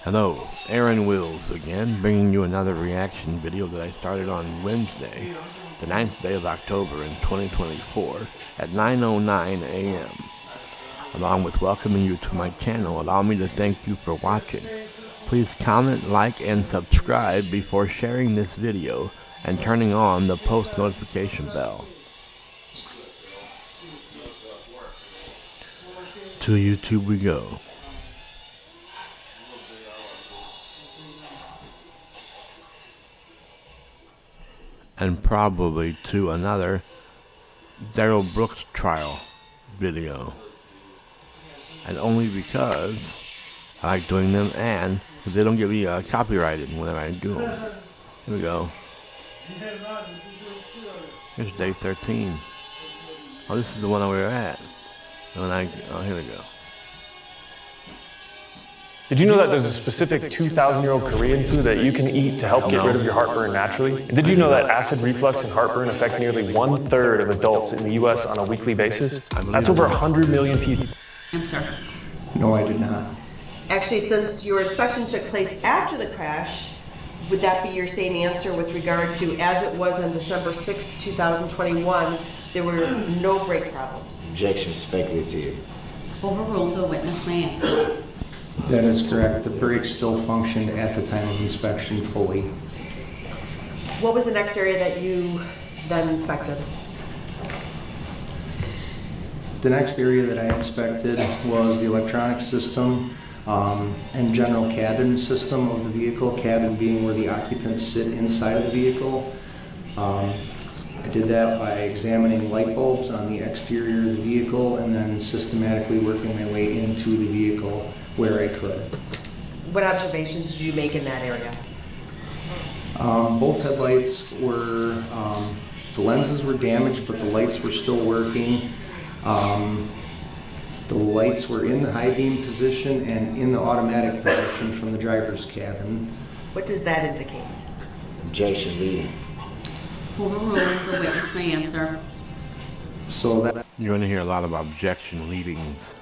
Hello, Aaron Wills again, bringing you another reaction video that I started on Wednesday, the 9th day of October in 2024 at 9:09 a.m. Along with welcoming you to my channel, allow me to thank you for watching. Please comment, like, and subscribe before sharing this video and turning on the post notification bell. To YouTube we go. And probably to another Darell Brooks trial video. And only because I like doing them and they don't get me copyrighted whenever I do them. Here we go. Here's day 13. Oh, this is the one we were at. Oh, here we go. Did you know that there's a specific 2,000-year-old Korean food that you can eat to help get rid of your heartburn naturally? And did you know that acid reflux and heartburn affect nearly 1/3 of adults in the US on a weekly basis? That's over 100 million people. Answer. No, I did not. Actually, since your inspection took place after the crash, would that be your same answer with regard to, as it was on December 6, 2021, there were no brake problems? Objection, speculative. Overruled, the witness may answer. That is correct. The brakes still functioned at the time of inspection fully. What was the next area that you then inspected? The next area that I inspected was the electronic system and general cabin system of the vehicle, cabin being where the occupants sit inside of the vehicle. I did that by examining light bulbs on the exterior of the vehicle and then systematically working my way into the vehicle where I could. What observations did you make in that area? Both headlights were, the lenses were damaged, but the lights were still working. The lights were in the high beam position and in the automatic position from the driver's cabin. What does that indicate? Objection, leading. Overruled, the witness may answer. So that You're going to hear a lot of objection leadings.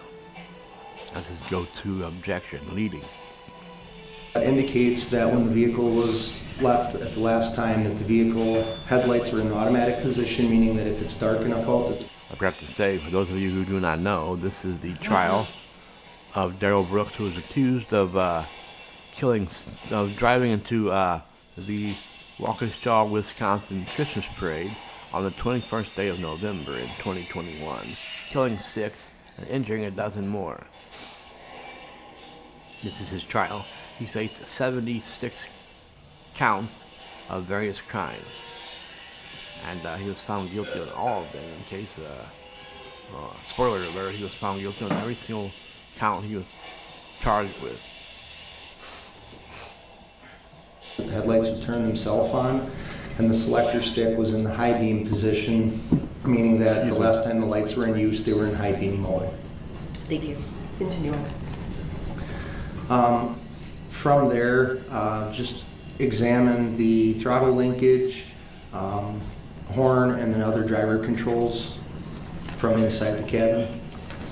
That's his go-to objection, leading. indicates that when the vehicle was left at the last time, that the vehicle headlights were in automatic position, meaning that if it's dark enough out, I forgot to say, for those of you who do not know, this is the trial of Darell Brooks, who was accused of driving into the Waukesha, Wisconsin Christmas parade on the 21st day of November in 2021, killing 6 and injuring a dozen more. This is his trial. He faced 76 counts of various crimes. And he was found guilty on all of them. In case, spoiler alert, he was found guilty on every single count he was charged with. the headlights would turn themselves on, and the selector stick was in the high beam position, meaning that the last time the lights were in use, they were in high beam mode. Thank you. Continue on. From there, just examine the throttle linkage, horn, and then other driver controls from inside the cabin.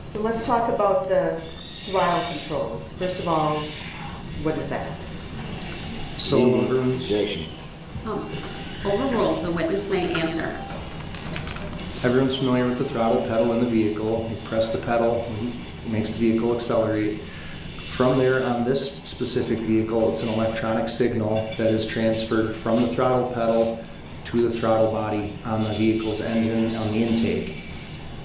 So let's talk about the throttle controls. First of all, what is that? So, Objection. Overruled, the witness may answer. everyone's familiar with the throttle pedal in the vehicle. You press the pedal, it makes the vehicle accelerate. From there, on this specific vehicle, it's an electronic signal that is transferred from the throttle pedal to the throttle body on the vehicle's engine on the intake.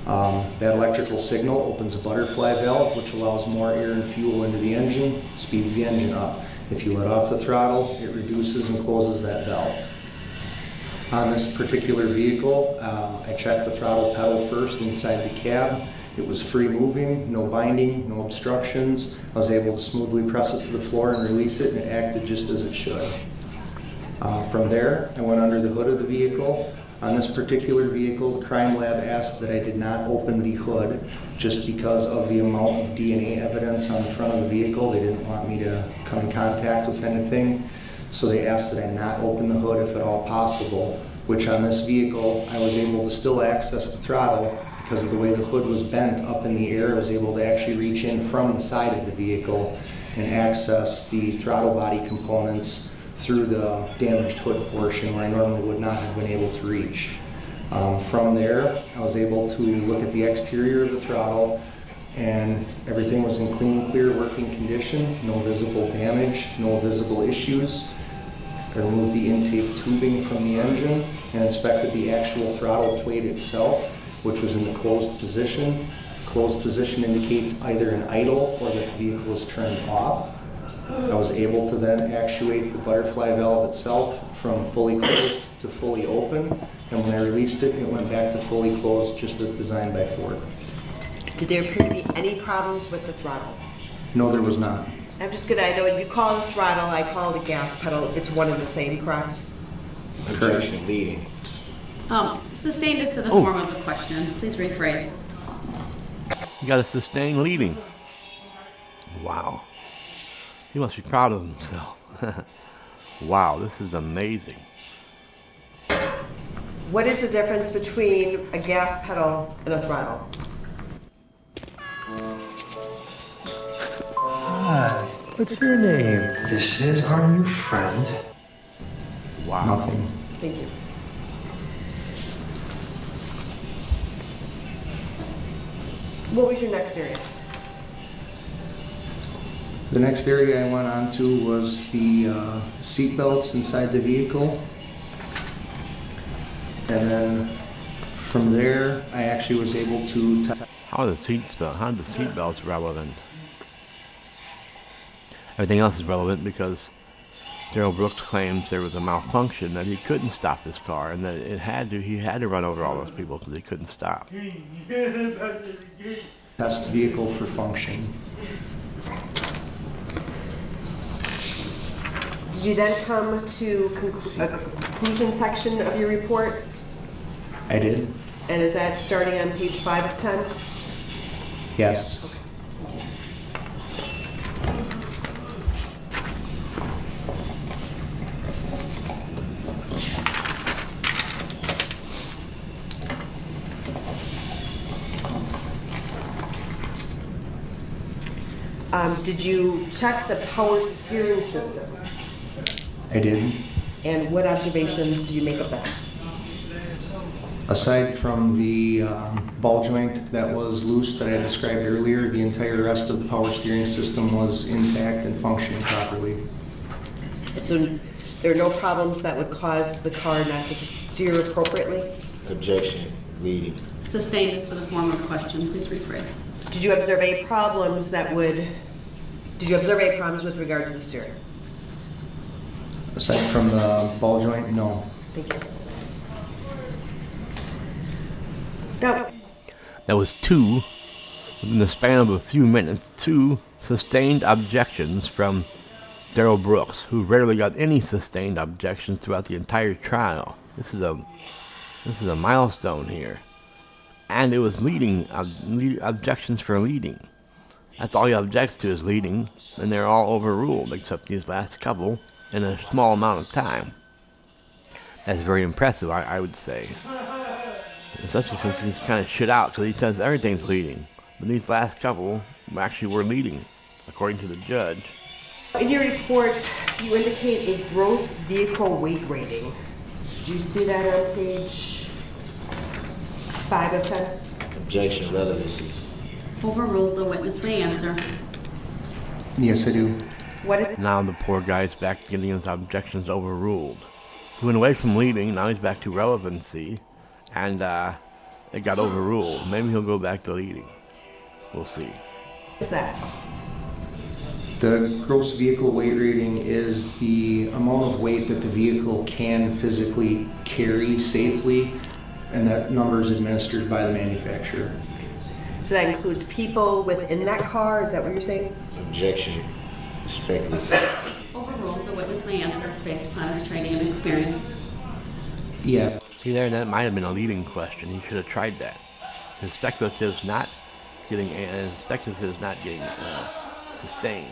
That electrical signal opens a butterfly valve, which allows more air and fuel into the engine, speeds the engine up. If you let off the throttle, it reduces and closes that valve. On this particular vehicle, I checked the throttle pedal first inside the cab. It was free moving, no binding, no obstructions. I was able to smoothly press it to the floor and release it, and it acted just as it should. From there, I went under the hood of the vehicle. On this particular vehicle, the crime lab asked that I did not open the hood just because of the amount of DNA evidence on the front of the vehicle. They didn't want me to come in contact with anything, so they asked that I not open the hood if at all possible, which on this vehicle, I was able to still access the throttle because of the way the hood was bent up in the air. I was able to actually reach in from the side of the vehicle and access the throttle body components through the damaged hood portion where I normally would not have been able to reach. From there, I was able to look at the exterior of the throttle, and everything was in clean, clear working condition, no visible damage, no visible issues. I removed the intake tubing from the engine and inspected the actual throttle plate itself, which was in the closed position. Closed position indicates either an idle or that the vehicle is turned off. I was able to then actuate the butterfly valve itself from fully closed to fully open, and when I released it, it went back to fully closed just as designed by Ford. Did there appear to be any problems with the throttle? No, there was not. I'm just gonna, I know you call it throttle, I call it a gas pedal, it's one and the same, correct? Objection leading. Sustained is to the form of the question. Please rephrase. You got a sustained leading. Wow. He must be proud of himself. Wow, this is amazing. What is the difference between a gas pedal and a throttle? Hi, what's your name? This is our new friend. Wow. Nothing. Thank you. What was your next area? The next area I went on to was the seat belts inside the vehicle. And then from there, I actually was able to... How are the seat belts relevant? Everything else is relevant because Darrell Brooks claims there was a malfunction, that he couldn't stop his car, and that he had to run over all those people because he couldn't stop. test the vehicle for function. Did you then come to a conclusion section of your report? I did. And is that starting on page 5 of 10? Yes. Did you check the power steering system? I did. And what observations did you make of that? Aside from the ball joint that was loose that I described earlier, the entire rest of the power steering system was intact and functioning properly. So there are no problems that would cause the car not to steer appropriately? Objection leading. Sustained is to the form of the question. Please rephrase. Did you observe any problems with regard to the steering? Aside from the ball joint, no. Thank you. Now, That was two, within the span of a few minutes, two sustained objections from Darrell Brooks, who rarely got any sustained objections throughout the entire trial. This is a milestone here. And it was leading, objections for leading. That's all he objects to is leading, and they're all overruled except these last couple in a small amount of time. That's very impressive, I would say. Especially since he's kind of shit out, because he says everything's leading. But these last couple actually were leading, according to the judge. in your report, you indicate a gross vehicle weight rating. Do you see that on page 5 of 10? Objection relevancy. Overruled. The witness may answer. Yes, I do. What did Now the poor guy's back to getting his objections overruled. He went away from leading, now he's back to relevancy, and it got overruled. Maybe he'll go back to leading. We'll see. is that? The gross vehicle weight rating is the amount of weight that the vehicle can physically carry safely, and that number is administered by the manufacturer. So that includes people within that car, is that what you're saying? Objection speculative. Overruled. The witness may answer based upon his training and experience. Yeah. See there, that might have been a leading question. He should have tried that. His speculative's not getting sustained.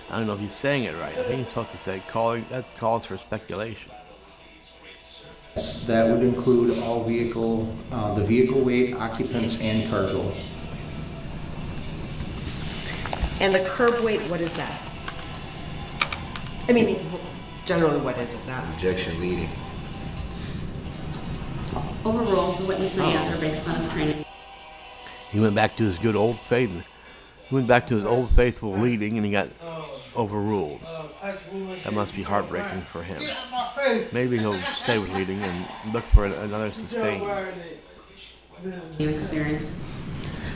I don't know if he's saying it right. I think he's supposed to say that calls for speculation. That would include all the vehicle weight, occupants, and cargo. And the curb weight, what is that? I mean, generally what is it not? Objection leading. Overruled, the witness may answer based upon his training. He went back to his good old faith. He went back to his old faithful leading, and he got overruled. That must be heartbreaking for him. Maybe he'll stay with leading and look for another sustain. You experience.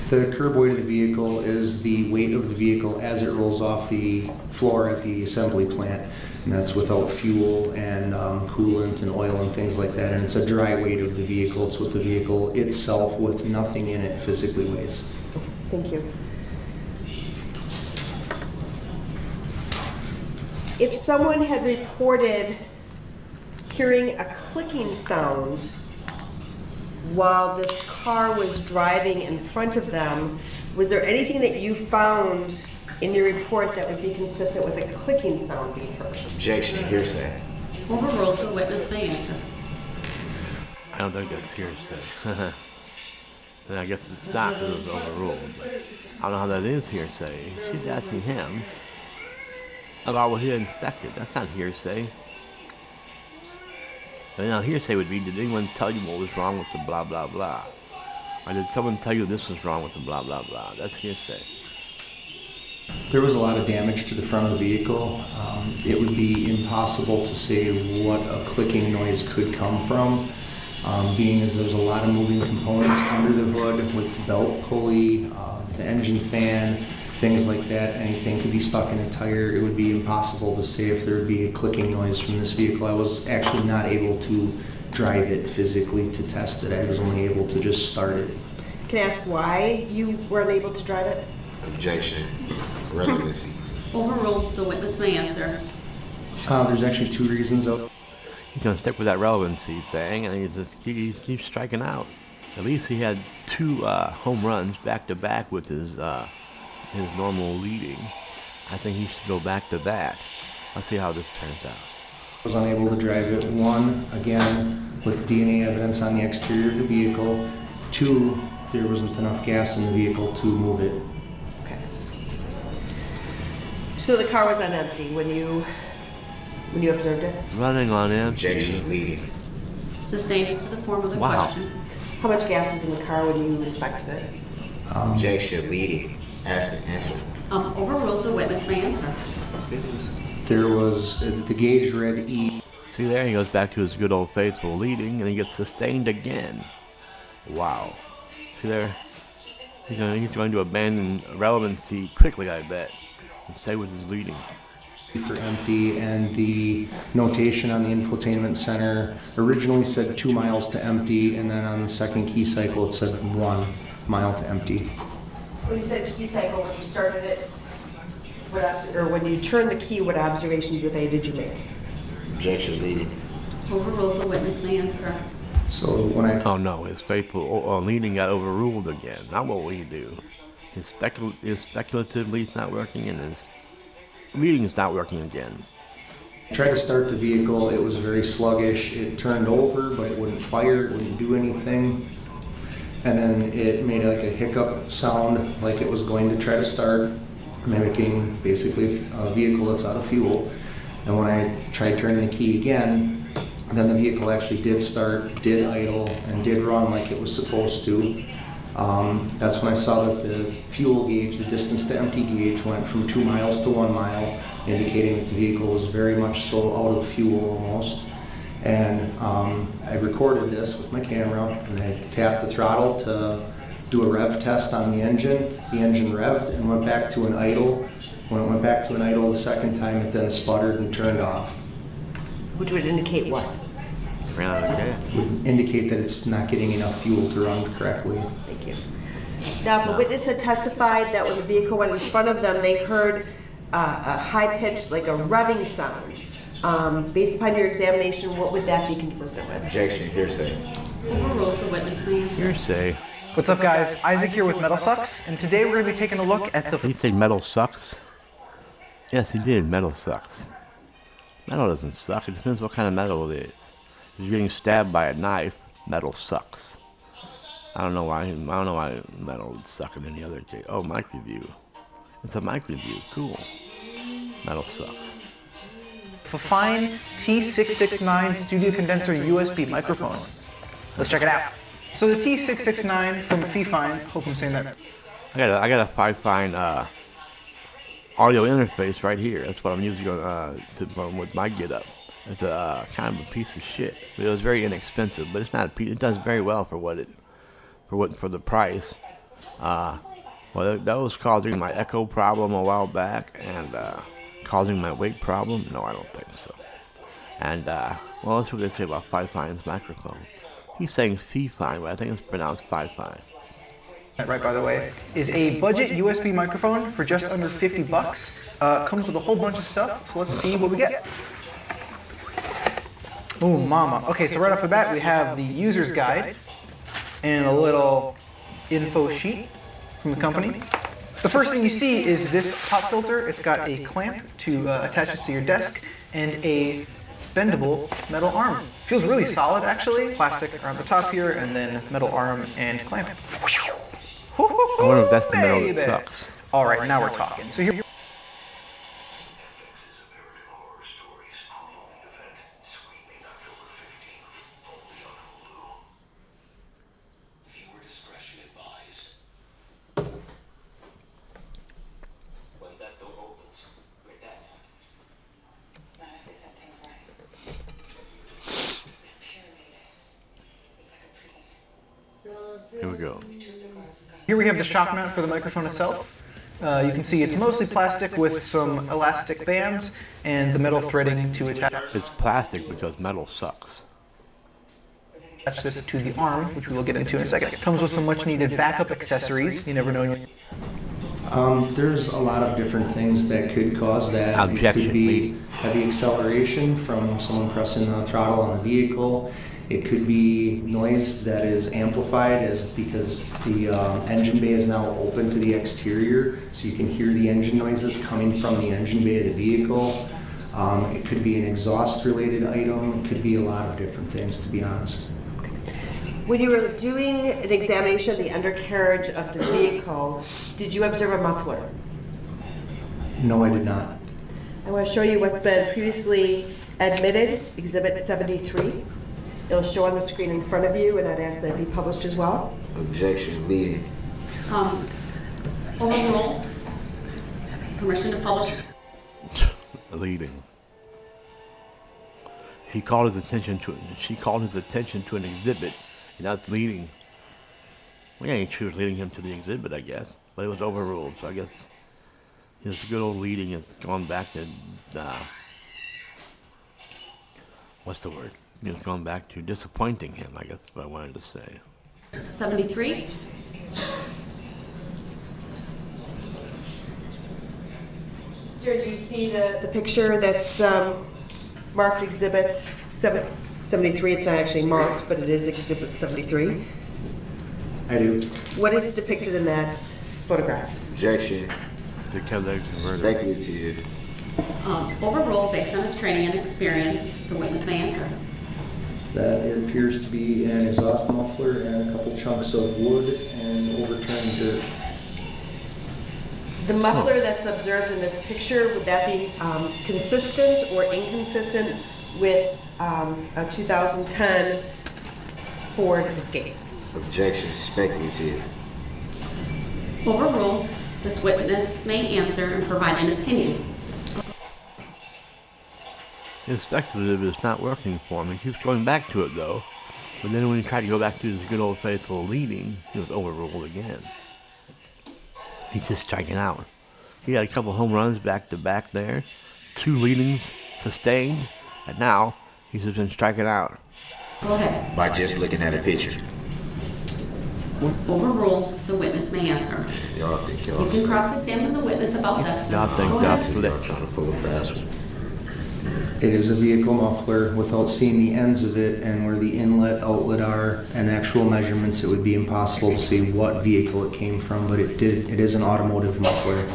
The curb weight of the vehicle is the weight of the vehicle as it rolls off the floor at the assembly plant. And that's without fuel and coolant and oil and things like that. And it's a dry weight of the vehicle. It's what the vehicle itself, with nothing in it, physically weighs. Thank you. If someone had reported hearing a clicking sound while this car was driving in front of them, was there anything that you found in your report that would be consistent with a clicking sound being heard? Objection hearsay. Overruled, the witness may answer. I don't think that's hearsay. And I guess it's not because it was overruled, but I don't know how that is hearsay. She's asking him about what he had inspected. That's not hearsay. And now hearsay would be, did anyone tell you what was wrong with the blah, blah, blah? Or did someone tell you this was wrong with the blah, blah, blah? That's hearsay. There was a lot of damage to the front of the vehicle. It would be impossible to say what a clicking noise could come from, being as there's a lot of moving components under the hood with the belt pulley, the engine fan, things like that. Anything could be stuck in a tire. It would be impossible to say if there would be a clicking noise from this vehicle. I was actually not able to drive it physically to test it. I was only able to just start it. Can I ask why you were unable to drive it? Objection. Relevancy. Overruled, the witness may answer. There's actually two reasons. He's going to stick with that relevancy thing, and he keeps striking out. At least he had 2 home runs back-to-back with his normal leading. I think he should go back to that. Let's see how this turns out. I was unable to drive it. 1, again, with DNA evidence on the exterior of the vehicle. 2, there wasn't enough gas in the vehicle to move it. Okay. So the car was on empty when you observed it? Running on empty. Objection leading. Sustained as to the form of the Wow. question. How much gas was in the car when you inspected it? Objection leading. Answer. Overruled, the witness may answer. There was, the gauge read E. See there, he goes back to his good old faithful leading, and he gets sustained again. Wow. See there? He's going to abandon relevancy quickly, I bet, and stay with his leading. For empty, and the notation on the infotainment center originally said 2 miles to empty, and then on the second key cycle it said 1 mile to empty. When you said key cycle, when you started it, when you turned the key, what observations, if any, did you make? Objection leading. Overruled, the witness may answer. So when I Oh no, his faithful leading got overruled again. Not what we do. His speculative lead's not working, and his leading's not working again. tried to start the vehicle, it was very sluggish. It turned over, but it wouldn't fire, it wouldn't do anything. And then it made like a hiccup sound, like it was going to try to start, mimicking basically a vehicle that's out of fuel. And when I tried turning the key again, then the vehicle actually did start, did idle, and did run like it was supposed to. That's when I saw that the fuel gauge, the distance to empty gauge, went from 2 miles to 1 mile, indicating that the vehicle was very much so out of fuel almost. And I recorded this with my camera, and I tapped the throttle to do a rev test on the engine. The engine revved and went back to an idle. When it went back to an idle the second time, it then sputtered and turned off. Which would indicate what? Ran out of gas. It would indicate that it's not getting enough fuel to run correctly. Thank you. Now, if a witness had testified that when the vehicle went in front of them, they heard a high-pitched, like a revving sound, based upon your examination, what would that be consistent with? Objection hearsay. Overruled, the witness may answer. Hearsay. What's up, guys? Isaac here with Metal Sucks, and today we're going to be taking a look at the... Did he say metal sucks? Yes, he did. Metal sucks. Metal doesn't suck. It depends what kind of metal it is. If you're getting stabbed by a knife, metal sucks. I don't know why metal would suck in any other case. Oh, mic review. It's a mic review. Cool. Metal sucks. Fifine T669 Studio Condenser USB microphone. Let's check it out. So the T669 from Fifine, hope I'm saying that. I got a Fifine audio interface right here. That's what I'm using with my Get-Up. It's a kind of a piece of shit. It was very inexpensive, but it's not a piece. It does very well for the price. Well, that was causing my echo problem a while back, and causing my weight problem. No, I don't think so. And well, that's what they say about Fifine's microphone. He's saying Fifine, but I think it's pronounced Fifine. Right, by the way, is a budget USB microphone for just under 50 bucks. Comes with a whole bunch of stuff, so let's see what we get. Ooh, mama. Okay, so right off the bat, we have the user's guide and a little info sheet from the company. The first thing you see is this pop filter. It's got a clamp to attach this to your desk and a bendable metal arm. Feels really solid, actually. Plastic around the top here, and then metal arm and clamp. I wonder if that's the metal that sucks. All right, now we're talking. So here. Here we go. Here we have the shock mount for the microphone itself. You can see it's mostly plastic with some elastic bands and the metal threading to attach. It's plastic because metal sucks. Attach this to the arm, which we will get into in a second. It comes with some much needed backup accessories. You never know. There's a lot of different things that could cause that. Objection, It could be lady. heavy acceleration from someone pressing the throttle on the vehicle. It could be noise that is amplified because the engine bay is now open to the exterior, so you can hear the engine noises coming from the engine bay of the vehicle. It could be an exhaust-related item. It could be a lot of different things, to be honest. When you were doing an examination of the undercarriage of the vehicle, did you observe a muffler? No, I did not. I want to show you what's been previously admitted, Exhibit 73. It'll show on the screen in front of you, and I'd ask that it be published as well. Objection leading. Overruled. Permission to publish. Leading. She called his attention to an exhibit, and that's leading. Well, yeah, she was leading him to the exhibit, I guess, but it was overruled. So I guess his good old leading has gone back to what's the word? It's gone back to disappointing him, I guess is what I wanted to say. 73. Sir, do you see the picture that's marked Exhibit 73? It's not actually marked, but it is Exhibit 73. I do. What is depicted in that photograph? Objection. The catalytic converter. Speculative. Overruled based on his training and experience. The witness may answer. That it appears to be an exhaust muffler and a couple chunks of wood and overturned dirt. The muffler that's observed in this picture, would that be consistent or inconsistent with a 2010 Ford Escape? Objection speculative. Overruled. This witness may answer and provide an opinion. His speculative is not working for him. He keeps going back to it, though. But then when he tried to go back to his good old faithful leading, he was overruled again. He's just striking out. He got a couple home runs back to back there. 2 leadings sustained. And now, he's just been striking out. Go ahead. By just looking at a picture. Overruled. The witness may answer. Y'all think y'all You can cross-examine the witness about that. Y'all think Go that's ahead. slick. y'all trying to pull a fast one. It is a vehicle muffler. Without seeing the ends of it and where the inlet, outlet are, and actual measurements, it would be impossible to see what vehicle it came from, but it is an automotive muffler.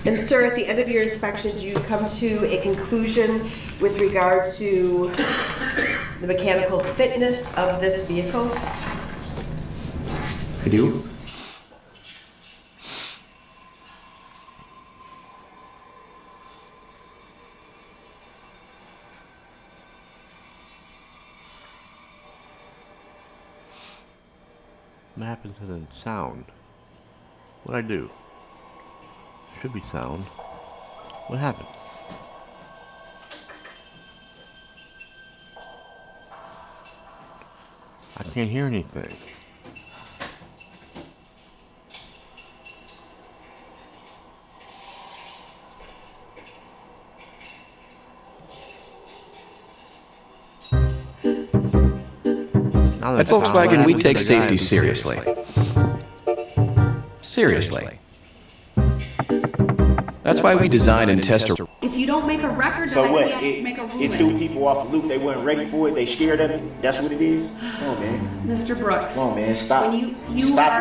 And sir, at the end of your inspection, do you come to a conclusion with regard to the mechanical fitness of this vehicle? I do. What happened to the sound? What'd I do? Should be sound. What happened? I can't hear anything. At Volkswagen, we take safety seriously. Seriously. That's why we design and test a... If you don't make a record, So then what? I can't make a ruling. It threw people off the loop. They weren't ready for it. They scared of it. That's what it is. Come on, man. Mr. Brooks. Come on, man. Stop. When you Stop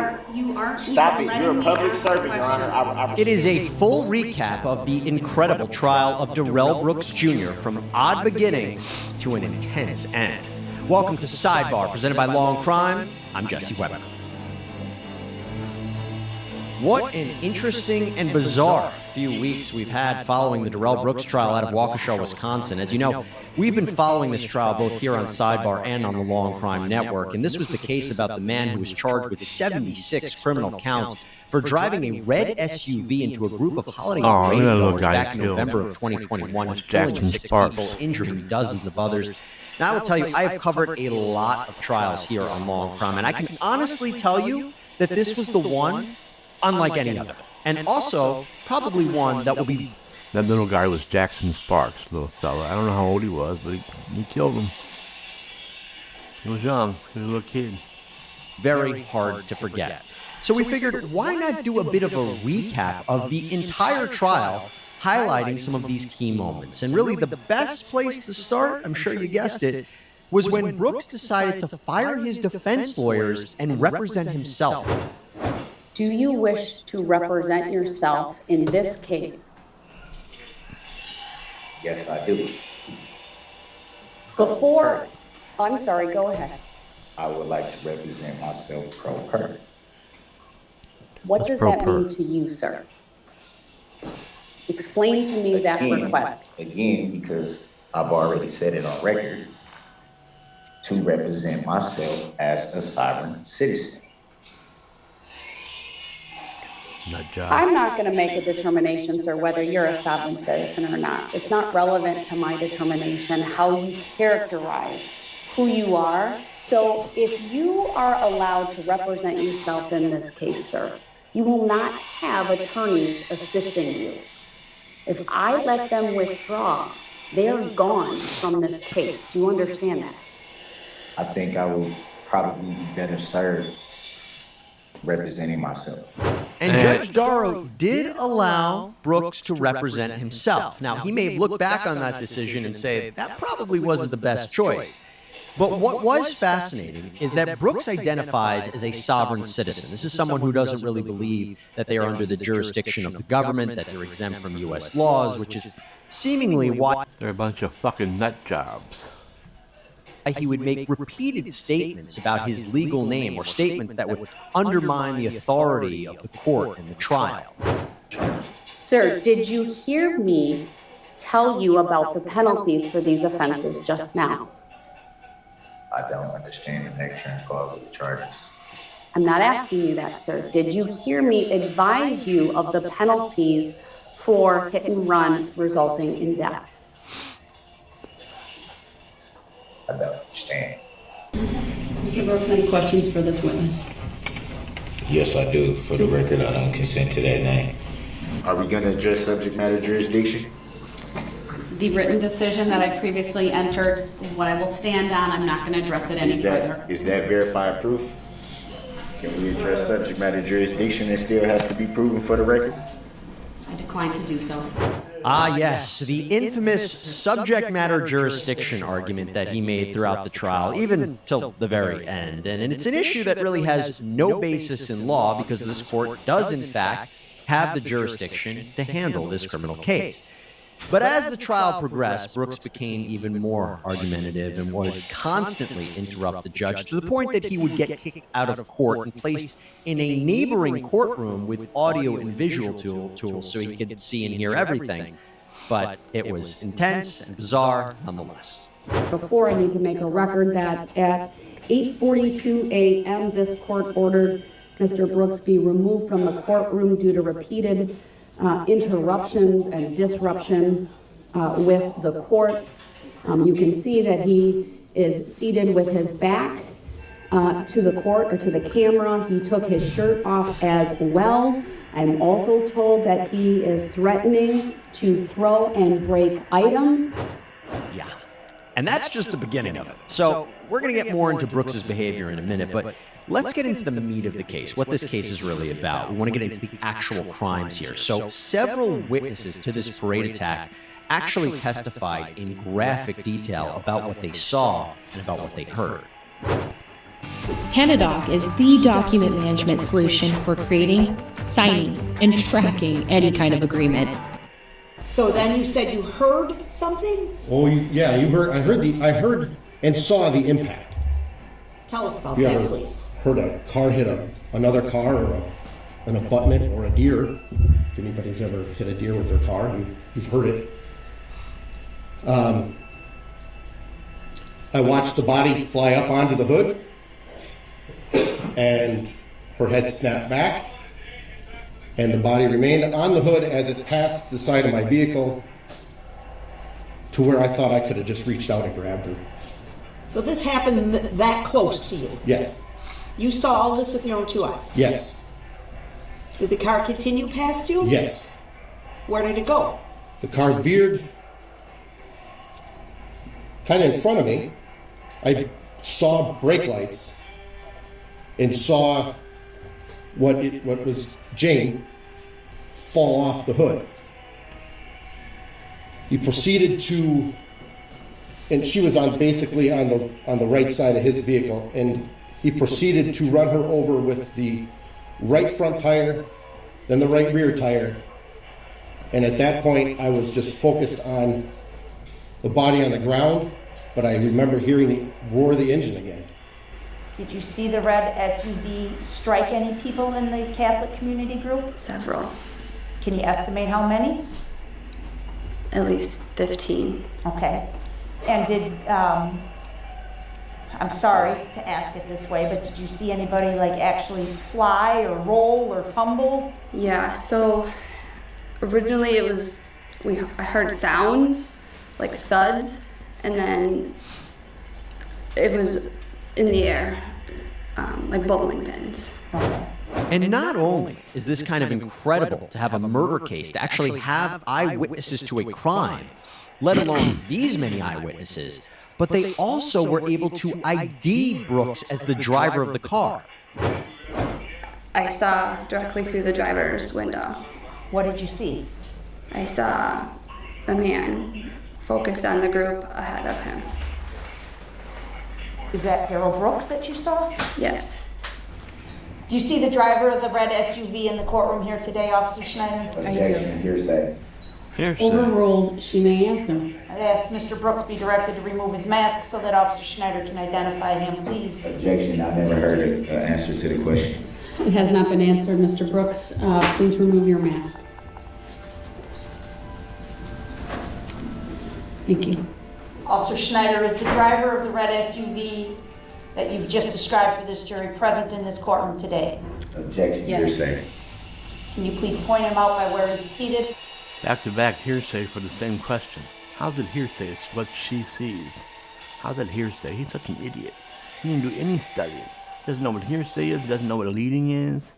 aren't Stop even it. You're a letting me public ask the servant, Your Honor. question. It is a full recap of the incredible trial of Darell Brooks Jr. from odd beginnings to an intense end. Welcome to Sidebar, presented by Law and Crime. I'm Jesse Weber. What an interesting and bizarre few weeks we've had following the Darell Brooks trial out of Waukesha, Wisconsin. As you know, we've been following this trial both here on Sidebar and on the Law and Crime Network, and this was the case about the man who was charged with 76 criminal counts for driving a red SUV into a group of holiday parade goers back in November of 2021, killing 6 people, injuring dozens of others. Now I will tell you, I have covered a lot of trials here on Law and Crime, and I can honestly tell you that this was the one unlike any other. And also, probably one that will be... That little guy was Jackson Sparks, little fella. I don't know how old he was, but he killed him. He was young. He was a little kid. Very hard to forget. So we figured, why not do a bit of a recap of the entire trial, highlighting some of these key moments. And really, the best place to start, I'm sure you guessed it, was when Brooks decided to fire his defense lawyers and represent himself. Do you wish to represent yourself in this case? Yes, I do. Before, I'm sorry, go ahead. I would like to represent myself pro per. What does that mean to you, sir? Explain to me that request. Again, because I've already said it on record, to represent myself as a sovereign citizen. I'm not going to make a determination, sir, whether you're a sovereign citizen or not. It's not relevant to my determination how you characterize who you are. So if you are allowed to represent yourself in this case, sir, you will not have attorneys assisting you. If I let them withdraw, they are gone from this case. Do you understand that? I think I would probably be better served representing myself. And Judge Darell did allow Brooks to represent himself. Now, he may look back on that decision and say that probably wasn't the best choice. But what was fascinating is that Brooks identifies as a sovereign citizen. This is someone who doesn't really believe that they are under the jurisdiction of the government, that they're exempt from U.S. laws, which is seemingly why they're a bunch of fucking nut jobs. He would make repeated statements about his legal name or statements that would undermine the authority of the court and the trial. Sir, did you hear me tell you about the penalties for these offenses just now? I don't understand the nature and cause of the charges. I'm not asking you that, sir. Did you hear me advise you of the penalties for hit and run resulting in death? I don't understand. Mr. Brooks, any questions for this witness? Yes, I do. For the record, I don't consent to that name. Are we going to address subject matter jurisdiction? The written decision that I previously entered is what I will stand on. I'm not going to address it any further. Is that verified proof? Can we address subject matter jurisdiction that still has to be proven for the record? I decline to do so. Ah, yes, the infamous subject matter jurisdiction argument that he made throughout the trial, even till the very end. And it's an issue that really has no basis in law because this court does, in fact, have the jurisdiction to handle this criminal case. But as the trial progressed, Brooks became even more argumentative and would constantly interrupt the judge to the point that he would get kicked out of court and placed in a neighboring courtroom with audio and visual tools so he could see and hear everything. But it was intense and bizarre nonetheless. Before, I need to make a record that at 8:42 a.m., this court ordered Mr. Brooks be removed from the courtroom due to repeated interruptions and disruption with the court. You can see that he is seated with his back to the court or to the camera. He took his shirt off as well. I'm also told that he is threatening to throw and break items. Yeah. And that's just the beginning of it. So we're going to get more into Brooks's behavior in a minute, but let's get into the meat of the case, what this case is really about. We want to get into the actual crimes here. So several witnesses to this parade attack actually testified in graphic detail about what they saw and about what they heard. Panadoc is the document management solution for creating, signing, and tracking any kind of agreement. So then you said you heard something? Oh, yeah, you heard. I heard and saw the impact. Tell us about If you that, ever please. heard a car hit another car or an abutment or a deer, if anybody's ever hit a deer with their car, you've heard it. I watched the body fly up onto the hood, and her head snapped back, and the body remained on the hood as it passed the side of my vehicle to where I thought I could have just reached out and grabbed her. So this happened that close to you? Yes. You saw all this with your own two eyes? Yes. Did the car continue past you? Yes. Where did it go? The car veered kind of in front of me. I saw brake lights and saw what was Jane fall off the hood. He proceeded to, and she was basically on the right side of his vehicle, and he proceeded to run her over with the right front tire, then the right rear tire. And at that point, I was just focused on the body on the ground, but I remember hearing the roar of the engine again. Did you see the red SUV strike any people in the Catholic community group? Several. Can you estimate how many? At least 15. Okay. And did, I'm sorry to ask it this way, but did you see anybody like actually fly or roll or tumble? Yeah, so originally it was, I heard sounds, like thuds, and then it was in the air, like bowling pins. And not only is this kind of incredible to have a murder case, to actually have eyewitnesses to a crime, let alone these many eyewitnesses, but they also were able to ID Brooks as the driver of the car. I saw directly through the driver's window. What did you see? I saw a man focused on the group ahead of him. Is that Darell Brooks that you saw? Yes. Do you see the driver of the red SUV in the courtroom here today, Officer Schneider? Objection, hearsay. Overruled, she may answer. I'd ask Mr. Brooks be directed to remove his mask so that Officer Schneider can identify him, please. Objection, I never heard an answer to the question. It has not been answered, Mr. Brooks. Please remove your mask. Thank you. Officer Schneider, is the driver of the red SUV that you've just described for this jury present in this courtroom today? Objection, Yes. hearsay. Can you please point him out by where he's seated? Back-to-back hearsay for the same question. How did hearsay? It's what she sees. How did hearsay? He's such an idiot. He didn't do any studying. He doesn't know what hearsay is. He doesn't know what leading is.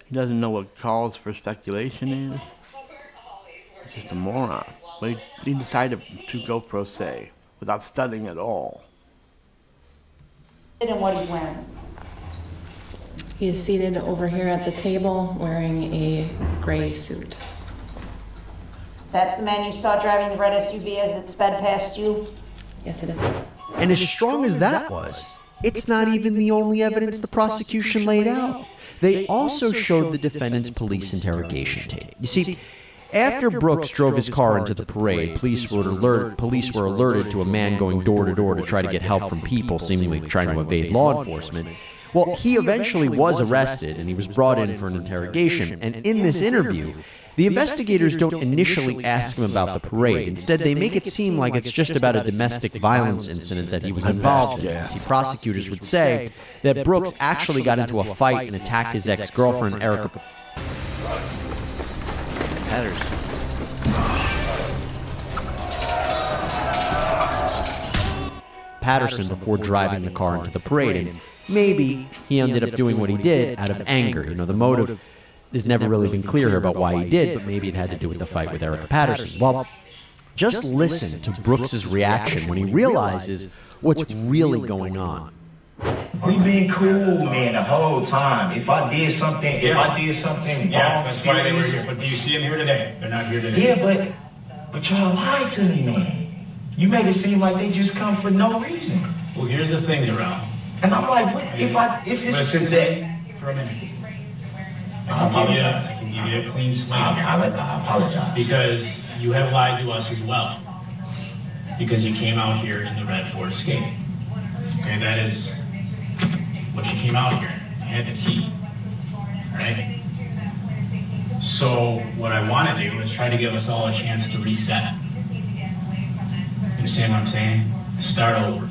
He doesn't know what calls for speculation is. He's just a moron. But he decided to go pro se without studying at all. And what he's wearing. He is seated over here at the table wearing a gray suit. That's the man you saw driving the red SUV as it sped past you? Yes, it is. And as strong as that was, it's not even the only evidence the prosecution laid out. They also showed the defendant's police interrogation tape. You see, after Brooks drove his car into the parade, police were alerted to a man going door to door to try to get help from people seemingly trying to evade law enforcement. Well, he eventually was arrested and he was brought in for an interrogation. And in this interview, The investigators don't initially ask him about the parade. Instead, they make it seem like it's just about a domestic violence incident that he was involved in. You see, prosecutors would say that Brooks actually got into a fight and attacked his ex-girlfriend, Erica Patterson before driving the car into the parade. And maybe he ended up doing what he did out of anger. You know, the motive has never really been clear here about why he did, but maybe it had to do with the fight with Erica Patterson. Well, just listen to Brooks's reaction when he realizes what's really going on. We've been cool, man, the whole time. If I did something wrong, that's why they were here. But do you see them here today? They're not here today. Yeah, but y'all lied to me, man. You made it seem like they just come for no reason. Well, here's the thing, Darell. And I'm like, what, if it's that for a minute. I can give you a clean slate. I apologize. Because you have lied to us as well. Because you came out here in the red Ford Escape. Okay, that is what you came out here. You had the key. Right? So what I want to do is try to give us all a chance to reset. Understand what I'm saying? Start over.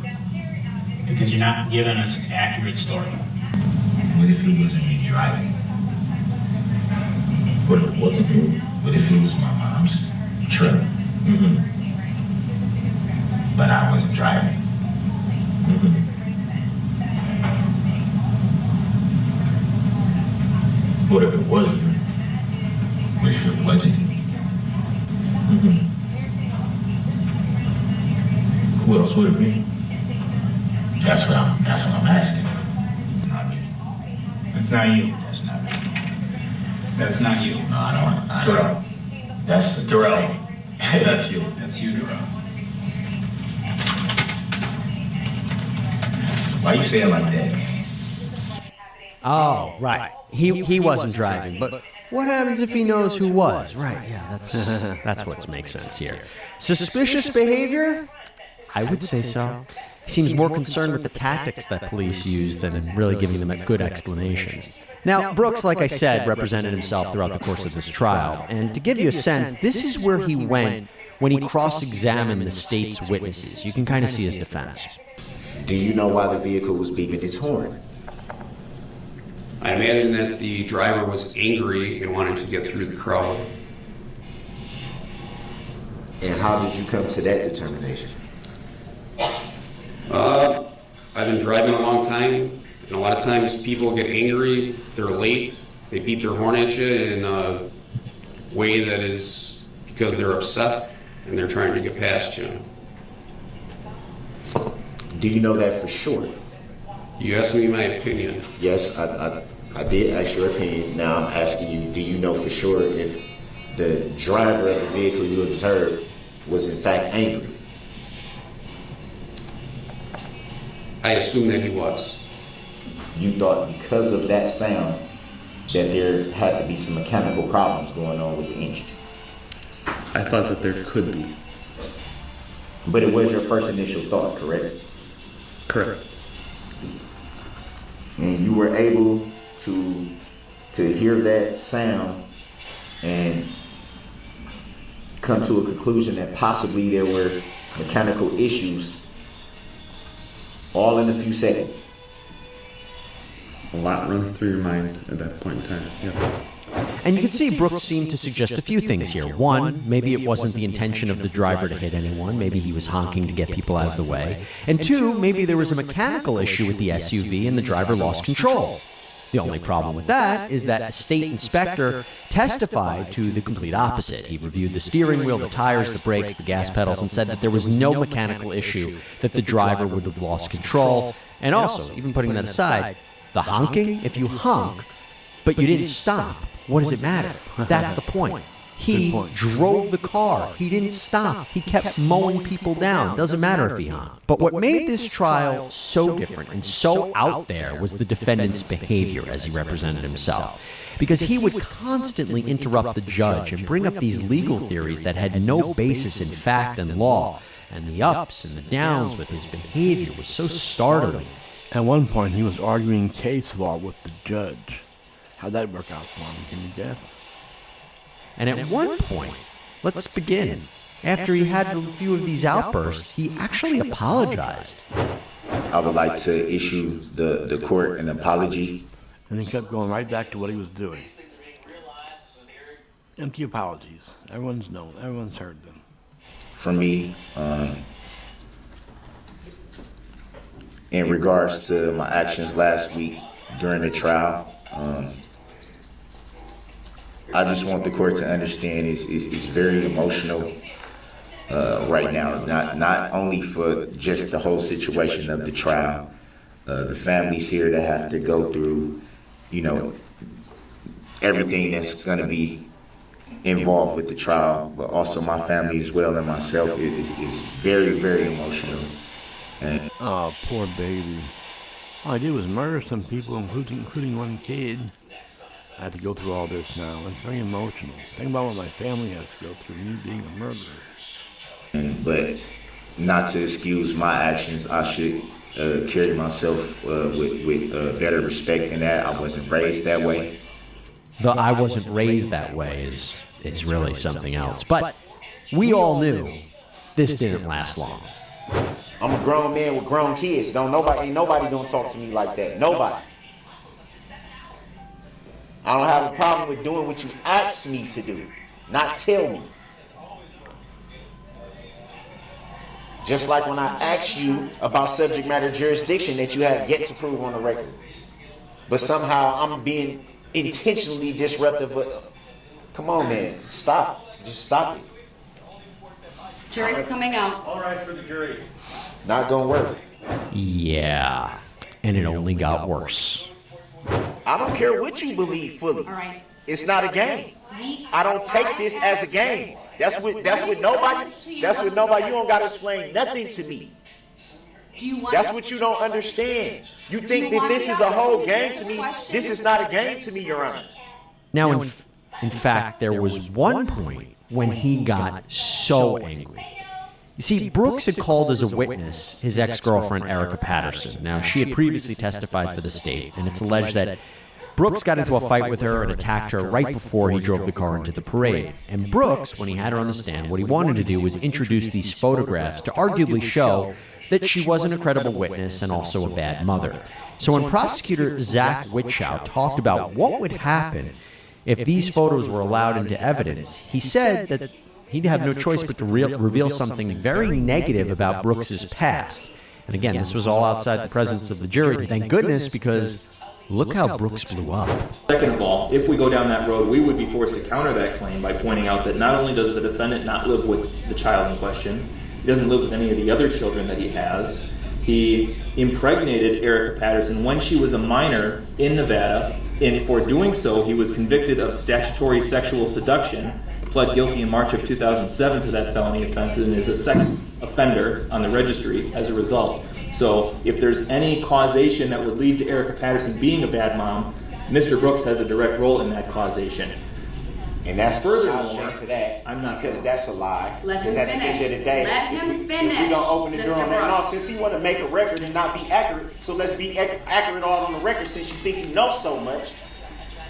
Because you're not giving us an accurate story. What if it wasn't me driving? What if it was my mom's truck? But I wasn't driving. What if it wasn't? What if it wasn't? Who else would it be? That's what I'm asking. Not me. It's not you. That's not me. That's not you. No, I don't. Darell. That's Darell. That's you. That's you, Darell. Why you say it like that? Oh, right. He wasn't driving, but what happens if he knows who was? Right, yeah, that's what makes sense here. Suspicious behavior? I would say so. He seems more concerned with the tactics that police use than really giving them good explanations. Now, Brooks, like I said, represented himself throughout the course of this trial. And to give you a sense, this is where he went when he cross-examined the state's witnesses. You can kind of see his defense. Do you know why the vehicle was beeping its horn? I imagine that the driver was angry and wanted to get through the crowd. And how did you come to that determination? I've been driving a long time, and a lot of times people get angry, they're late, they beep their horn at you in a way that is because they're upset and they're trying to get past you. Do you know that for sure? You asked me my opinion. Yes, I did ask your opinion. Now I'm asking you, do you know for sure if the driver of the vehicle you observed was in fact angry? I assume that he was. You thought because of that sound that there had to be some mechanical problems going on with the engine? I thought that there could be. But it was your first initial thought, correct? Correct. And you were able to hear that sound and come to a conclusion that possibly there were mechanical issues all in a few seconds. A lot runs through your mind at that point in time, yes. And you can see Brooks seemed to suggest a few things here. One, maybe it wasn't the intention of the driver to hit anyone. Maybe he was honking to get people out of the way. And two, maybe there was a mechanical issue with the SUV and the driver lost control. The only problem with that is that a state inspector testified to the complete opposite. He reviewed the steering wheel, the tires, the brakes, the gas pedals, and said that there was no mechanical issue, that the driver would have lost control. And also, even putting that aside, the honking, if you honk, but you didn't stop, what does it matter? That's the point. He drove the car. He didn't stop. He kept mowing people down. Doesn't matter if he honked. But what made this trial so different and so out there was the defendant's behavior as he represented himself. Because he would constantly interrupt the judge and bring up these legal theories that had no basis in fact and law. And the ups and the downs with his behavior was so startling. At one point, he was arguing case law with the judge. How'd that work out for him? Can you guess? And at one point, let's begin. After he had a few of these outbursts, he actually apologized. I would like to issue the court an apology. And he kept going right back to what he was doing. Empty apologies. Everyone's known. Everyone's heard them. For me, in regards to my actions last week during the trial, I just want the court to understand it's very emotional right now. Not only for just the whole situation of the trial, the families here that have to go through, everything that's going to be involved with the trial, but also my family as well and myself is very, very emotional. And oh, poor baby. All I did was murder some people, including one kid. I have to go through all this now. It's very emotional. Think about what my family has to go through, me being a murderer. But not to excuse my actions, I should carry myself with better respect than that. I wasn't raised that way. The I wasn't raised that way is really something else. But we all knew this didn't last long. I'm a grown man with grown kids. Ain't nobody gonna talk to me like that. Nobody. I don't have a problem with doing what you asked me to do, not tell me. Just like when I asked you about subject matter jurisdiction that you have yet to prove on the record. But somehow I'm being intentionally disruptive. Come on, man. Stop. Just stop it. Jury's coming out. All rise for the jury. Not gonna work. Yeah, and it only got worse. I don't care what you believe fully. All right. It's not a game. I don't take this as a game. That's what nobody, you don't gotta explain nothing to me. That's what you don't understand. You think that this is a whole game to me. This is not a game to me, Your Honor. Now, in fact, there was one point when he got so angry. You see, Brooks had called as a witness his ex-girlfriend, Erica Patterson. Now, she had previously testified for the state, and it's alleged that Brooks got into a fight with her and attacked her right before he drove the car into the parade. And Brooks, when he had her on the stand, what he wanted to do was introduce these photographs to arguably show that she wasn't a credible witness and also a bad mother. So when prosecutor Zach Witchow talked about what would happen if these photos were allowed into evidence, he said that he'd have no choice but to reveal something very negative about Brooks's past. And again, this was all outside the presence of the jury. Thank goodness, because look how Brooks blew up. Second of all, if we go down that road, we would be forced to counter that claim by pointing out that not only does the defendant not live with the child in question, he doesn't live with any of the other children that he has. He impregnated Erica Patterson when she was a minor in Nevada, and for doing so, he was convicted of statutory sexual seduction, pled guilty in March of 2007 to that felony offense, and is a sex offender on the registry as a result. So if there's any causation that would lead to Erica Patterson being a bad mom, Mr. Brooks has a direct role in that causation. And that's furthermore to that, I'm not because that's a lie. Let him Because at the end of the day, Let him if finish, we're gonna open the door on that, no, Brooks. since he want to make a record and not be accurate, so let's be accurate all on the record since you think you know so much.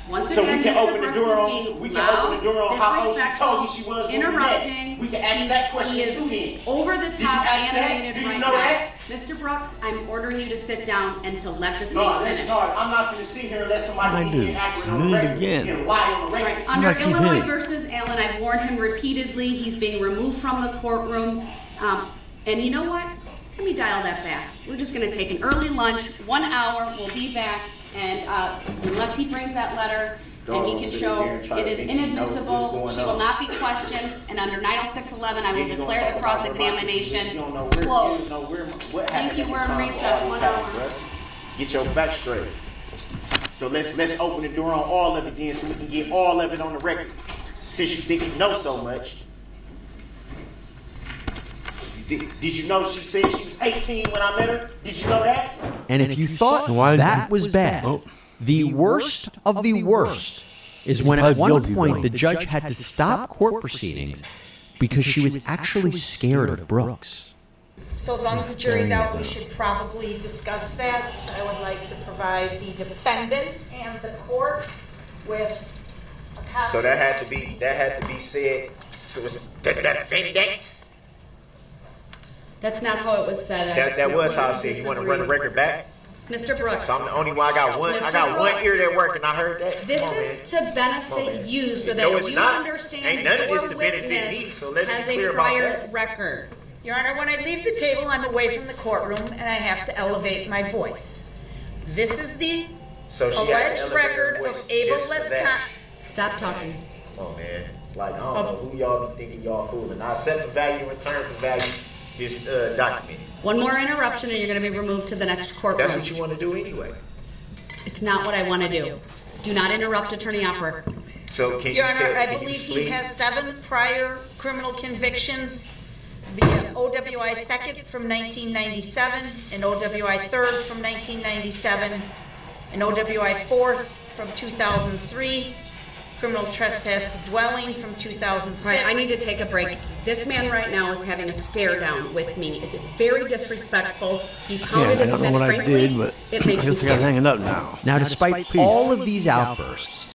Once So again, we can Mr. open the Brooks door is on being we can loud, open the door on how old she told you she disrespectful, was. interrupting. We can ask that question He is too then. over the Did you top ask that? animated Did you right know now. that? Mr. Brooks, I'm ordering you to sit down and to let the state No, finish. no, I'm not going to sit here unless somebody can get accurate on the Did it record again. and lie on the record. Right. Under Not keep Illinois hitting. versus Allen, I've warned him repeatedly. He's being removed from the courtroom. And you know what? Let me dial that back. We're just going to take an early lunch, 1 hour. We'll be back. And unless he brings that letter and he can show it is inadmissible, she will not be questioned. And under 906.11, I will declare the cross-examination closed. Thank you. We're in recess. 1 hour. Get your facts straight. So let's open the door on all of it then so we can get all of it on the record. Since you think you know so much. Did you know she said she was 18 when I met her? Did you know that? And if you thought that was bad, the worst of the worst is when at one point the judge had to stop court proceedings because she was actually scared of Brooks. So as long as the jury's out, we should probably discuss that. I would like to provide the defendant and the court with a have So to. that had to be said. So it's the defendant. That's not how it was said. That was how I said. You want to run the record back? Mr. Brooks. So I'm the only one. I got one. I Mr. got one Brooks. ear that work, and I heard that. This Come on, is man. to benefit you so No, that it's you not. understand Ain't none of your this to benefit me, witness so let's be has clear a about prior that. record. Your Honor, when I leave the table, I'm away from the courtroom and I have to elevate my voice. This is the So she had to alleged elevate her record voice of Abel just for that. Lescott. Stop talking. Oh man, like I don't know who y'all be thinking y'all fooling. I accept the value, return for value is documented. One more interruption and you're going to be removed to the next courtroom. That's what you want to do anyway. It's not what I want to do. Do not interrupt Attorney Opera. So can Your you Honor, tell? I can you believe he explain- has 7 prior criminal convictions via OWI 2nd from 1997, and OWI 3rd from 1997, and OWI 4th from 2003, criminal trespass to dwelling from 2006. Right, I need to take a break. This man right now is having a stare down with me. It's very disrespectful. He Yeah, pounded I his don't know fist, what I frankly. did, but It I makes me guess I gotta scared. hang it up now. Now, despite Peace. all of these outbursts,